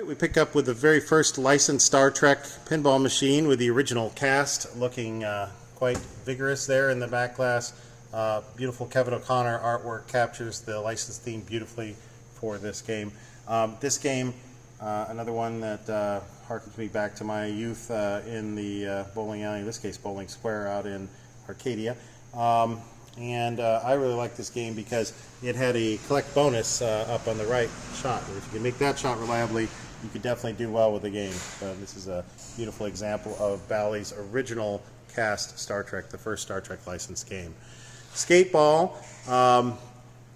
We pick up with the very first licensed Star Trek pinball machine with the original cast, looking quite vigorous there in the back glass. Beautiful Kevin O'Connor artwork captures the licensed theme beautifully for this game. This game, another one that harkens me back to my youth in the bowling alley, in this case Bowling Square out in Arcadia. I really like this game because it had a collect bonus up on the right shot. If you can make that shot reliably, you could definitely do well with the game. This is a beautiful example of Bally's original cast Star Trek, the first Star Trek licensed game. Skateball,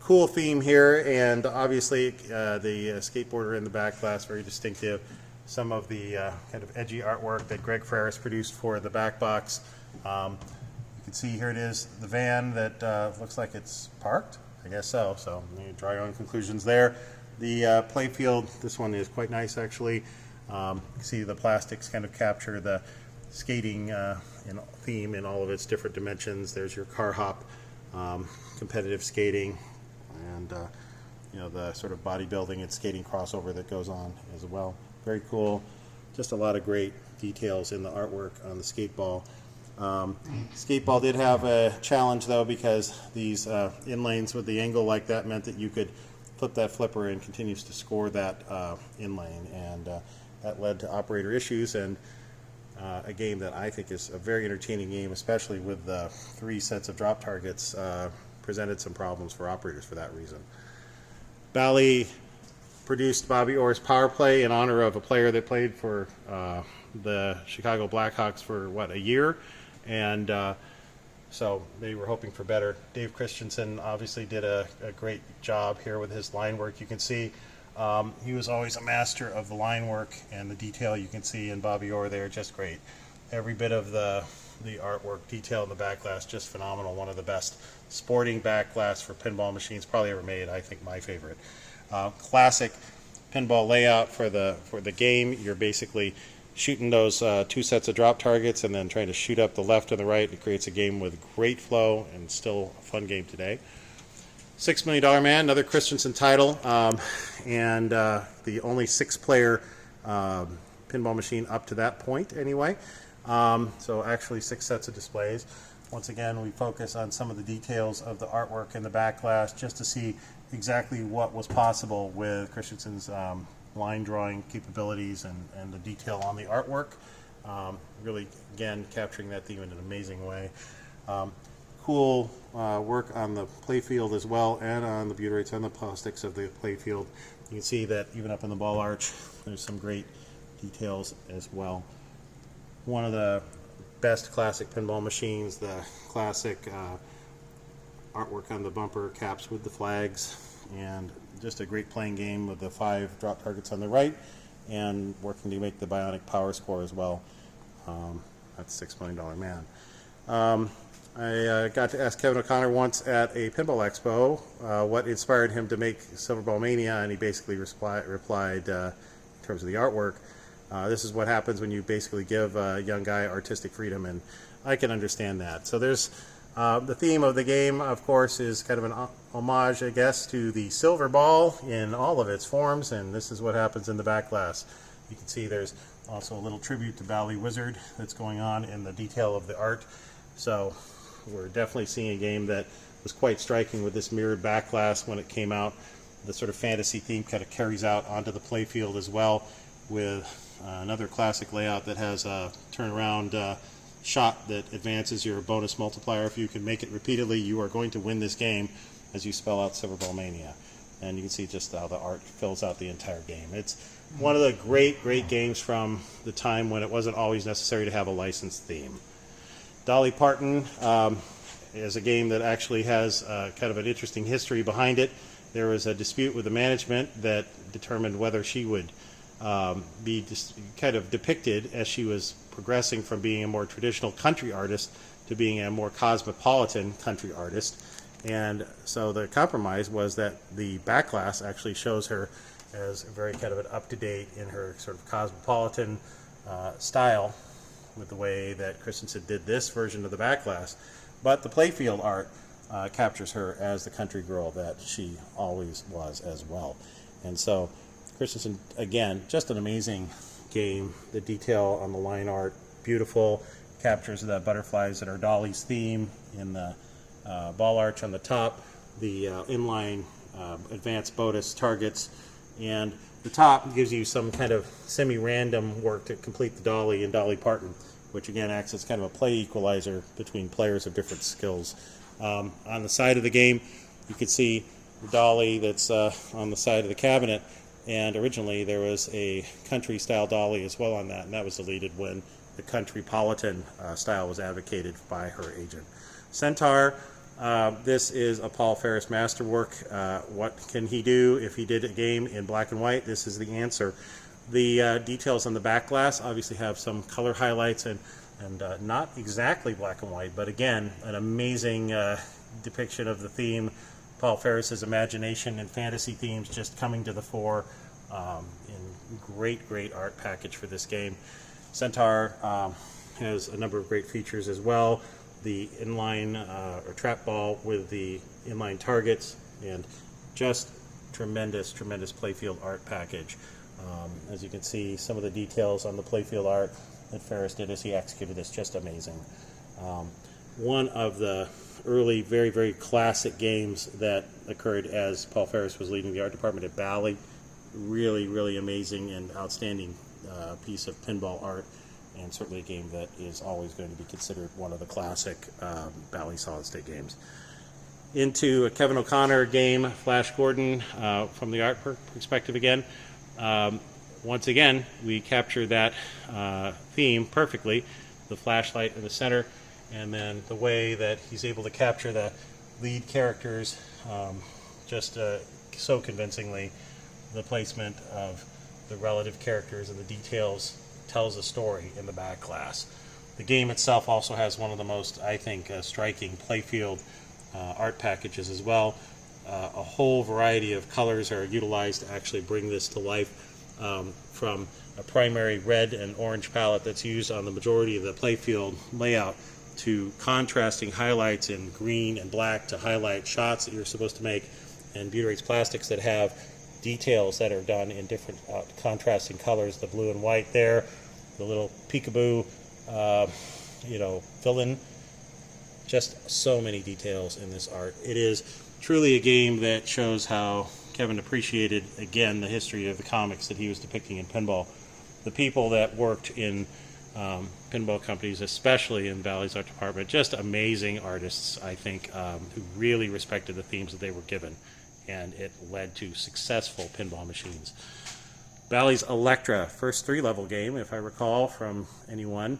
cool theme here, and obviously the skateboarder in the back glass, very distinctive. Some of the kind of edgy artwork that Greg Ferris produced for the back box. You can see here it is, the van that looks like it's parked. I guess so. So you draw your own conclusions there. The playfield, this one is quite nice actually. You can see the plastics kind of capture the skating theme in all of its different dimensions. There's your car hop, competitive skating, and you know, the sort of bodybuilding and skating crossover that goes on as well. Very cool. Just a lot of great details in the artwork on the skateball. Skateball did have a challenge though, because these inlanes with the angle like that meant that you could flip that flipper and continues to score that inlane, and that led to operator issues, and a game that I think is a very entertaining game, especially with the 3 sets of drop targets, presented some problems for operators for that reason. Bally produced Bobby Orr's Power Play in honor of a player that played for the Chicago Blackhawks for, what, a year? And so they were hoping for better. Dave Christensen obviously did a great job here with his line work. You can see he was always a master of the line work, and the detail you can see in Bobby Orr there, just great. Every bit of the artwork detail in the back glass, just phenomenal. One of the best sporting back glass for pinball machines probably ever made. I think my favorite. Classic pinball layout for the game. You're basically shooting those 2 sets of drop targets and then trying to shoot up the left and the right. It creates a game with great flow and still a fun game today. $6 Million Man, another Christensen title, and the only 6-player pinball machine up to that point anyway. So actually 6 sets of displays. Once again, we focus on some of the details of the artwork in the back glass just to see exactly what was possible with Christensen's line drawing capabilities and the detail on the artwork. Really, again, capturing that theme in an amazing way. Cool work on the playfield as well, and on the butyrates and the plastics of the playfield. You can see that even up in the ball arch, there's some great details as well. One of the best classic pinball machines, the classic artwork on the bumper caps with the flags, and just a great playing game with the 5 drop targets on the right, and working to make the bionic power score as well. That's $6 Million Man. I got to ask Kevin O'Connor once at a pinball expo what inspired him to make Silverball Mania, and he basically replied in terms of the artwork, this is what happens when you basically give a young guy artistic freedom, and I can understand that. So there's the theme of the game, of course, is kind of an homage, I guess, to the Silverball in all of its forms, and this is what happens in the back glass. You can see there's also a little tribute to Bally Wizard that's going on in the detail of the art. So we're definitely seeing a game that was quite striking with this mirrored back glass when it came out. The sort of fantasy theme kind of carries out onto the playfield as well, with another classic layout that has a turnaround shot that advances your bonus multiplier. If you can make it repeatedly, you are going to win this game as you spell out Silverball Mania. And you can see just how the art fills out the entire game. It's one of the great games from the time when it wasn't always necessary to have a licensed theme. Dolly Parton is a game that actually has kind of an interesting history behind it. There was a dispute with the management that determined whether she would be kind of depicted as she was progressing from being a more traditional country artist to being a more cosmopolitan country artist. And so the compromise was that the back glass actually shows her as very kind of an up-to-date in her sort of cosmopolitan style, with the way that Christensen did this version of the back glass. But the playfield art captures her as the country girl that she always was as well. And so Christensen, again, just an amazing game. The detail on the line art, beautiful. Captures the butterflies that are Dolly's theme in the ball arch on the top, the inline advanced bonus targets, and the top gives you some kind of semi-random work to complete the Dolly and Dolly Parton, which again acts as kind of a play equalizer between players of different skills. On the side of the game, you can see the Dolly that's on the side of the cabinet, and originally there was a country-style Dolly as well on that, and that was deleted when the country-politan style was advocated by her agent. Centaur, this is a Paul Ferris masterwork. What can he do if he did a game in black and white? This is the answer. The details on the back glass obviously have some color highlights and not exactly black and white, but again, an amazing depiction of the theme. Paul Ferris's imagination and fantasy themes just coming to the fore in great art package for this game. Centaur has a number of great features as well. The inline or trap ball with the inline targets, and just tremendous playfield art package. As you can see, some of the details on the playfield art that Ferris did as he executed this, just amazing. One of the early, very classic games that occurred as Paul Ferris was leading the art department at Bally. Really amazing and outstanding piece of pinball art, and certainly a game that is always going to be considered one of the classic Bally solid state games. Into a Kevin O'Connor game, Flash Gordon, from the art perspective again. Once again, we capture that theme perfectly, the flashlight in the center, and then the way that he's able to capture the lead characters just so convincingly. The placement of the relative characters and the details tells a story in the back glass. The game itself also has one of the most, I think, striking playfield art packages as well. A whole variety of colors are utilized to actually bring this to life, from a primary red and orange palette that's used on the majority of the playfield layout to contrasting highlights in green and black to highlight shots that you're supposed to make, and Butyrates plastics that have details that are done in different contrasting colors, the blue and white there, the little peekaboo, fill-in. Just so many details in this art. It is truly a game that shows how Kevin appreciated, again, the history of the comics that he was depicting in pinball. The people that worked in pinball companies, especially in Bally's art department, just amazing artists, I think, who really respected the themes that they were given, and it led to successful pinball machines. Bally's Elektra, first three-level game, if I recall from anyone.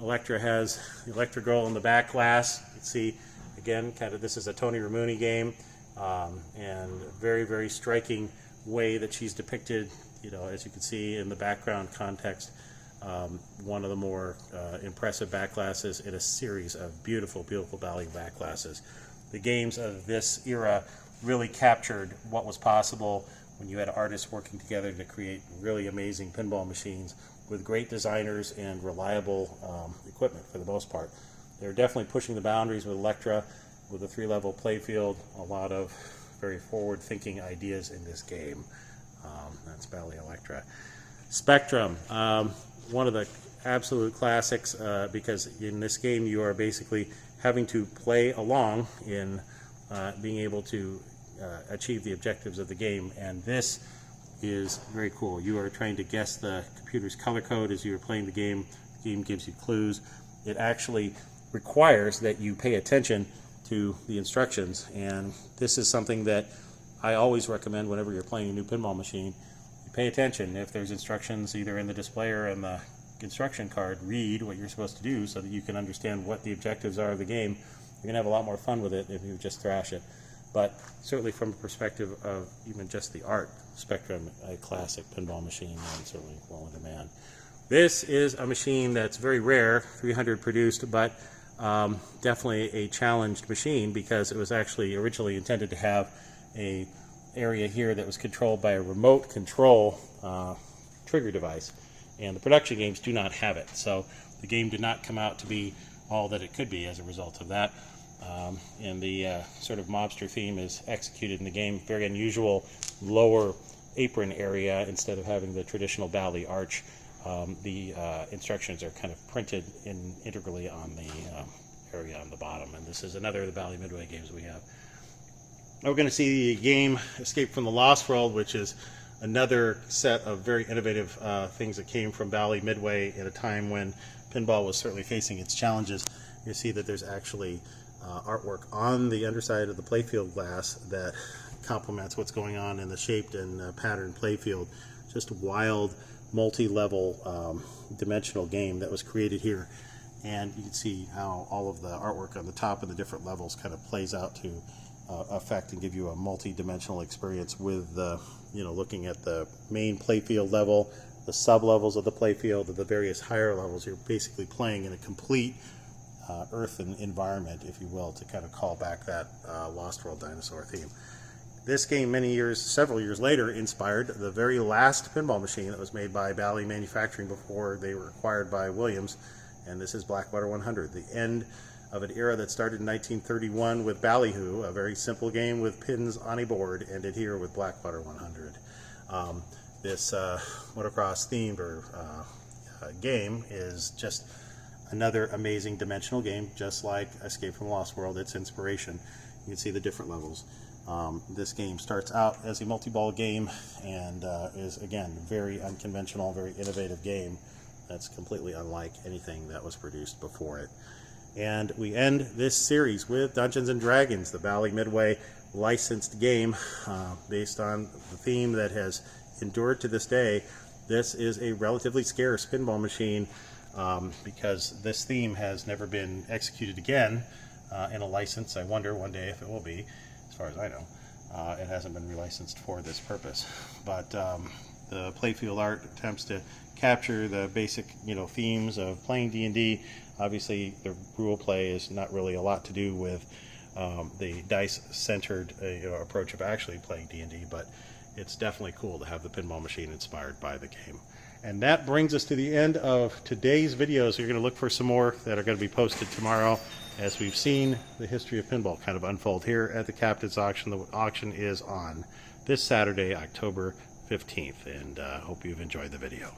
Elektra has the Elektra girl in the back glass. You can see, again, kind of this is a Tony Ramuni game, and very striking way that she's depicted, as you can see in the background context. One of the more impressive back glasses in a series of beautiful Bally back glasses. The games of this era really captured what was possible when you had artists working together to create really amazing pinball machines with great designers and reliable equipment for the most part. They're definitely pushing the boundaries with Elektra, with a three-level playfield, a lot of very forward-thinking ideas in this game. That's Bally Elektra. Spectrum, one of the absolute classics, because in this game you are basically having to play along in being able to achieve the objectives of the game, and this is very cool. You are trying to guess the computer's color code as you are playing the game. The game gives you clues. It actually requires that you pay attention to the instructions, and this is something that I always recommend whenever you're playing a new pinball machine. You pay attention. If there's instructions either in the display or in the instruction card, read what you're supposed to do so that you can understand what the objectives are of the game. You're going to have a lot more fun with it if you just thrash it. But certainly from a perspective of even just the art, Spectrum, a classic pinball machine, and certainly well in demand. This is a machine that's very rare, 300 produced, but definitely a challenged machine because it was actually originally intended to have a area here that was controlled by a remote control trigger device, and the production games do not have it. So the game did not come out to be all that it could be as a result of that. And the sort of mobster theme is executed in the game. Very unusual lower apron area instead of having the traditional Bally arch. The instructions are kind of printed integrally on the area on the bottom, and this is another of the Bally Midway games we have. Now we're going to see the game Escape from the Lost World, which is another set of very innovative things that came from Bally Midway at a time when pinball was certainly facing its challenges. You see that there's actually artwork on the underside of the playfield glass that complements what's going on in the shaped and patterned playfield. Just a wild, multi-level dimensional game that was created here. And you can see how all of the artwork on the top of the different levels kind of plays out to affect and give you a multi-dimensional experience with looking at the main playfield level, the sub-levels of the playfield, of the various higher levels. You're basically playing in a complete earthen environment, if you will, to kind of call back that Lost World dinosaur theme. This game, several years later, inspired the very last pinball machine that was made by Bally Manufacturing before they were acquired by Williams, and this is Blackwater 100, the end of an era that started in 1931 with Ballyhoo, a very simple game with pins on a board, ended here with Blackwater 100. This motocross themed game is just another amazing dimensional game, just like Escape from the Lost World, its inspiration. You can see the different levels. This game starts out as a multi-ball game and is, again, very unconventional, very innovative game that's completely unlike anything that was produced before it. And we end this series with Dungeons & Dragons, the Bally Midway licensed game based on the theme that has endured to this day. This is a relatively scarce pinball machine because this theme has never been executed again in a license. I wonder one day if it will be. As far as I know, it hasn't been relicensed for this purpose. But the playfield art attempts to capture the basic, themes of playing D&D. Obviously, the rule play is not really a lot to do with the dice-centered approach of actually playing D&D, but it's definitely cool to have the pinball machine inspired by the game. And that brings us to the end of today's videos. You're going to look for some more that are going to be posted tomorrow, as we've seen the history of pinball kind of unfold here at the Captain's Auction. The auction is on this Saturday, October 15th, and hope you've enjoyed the video.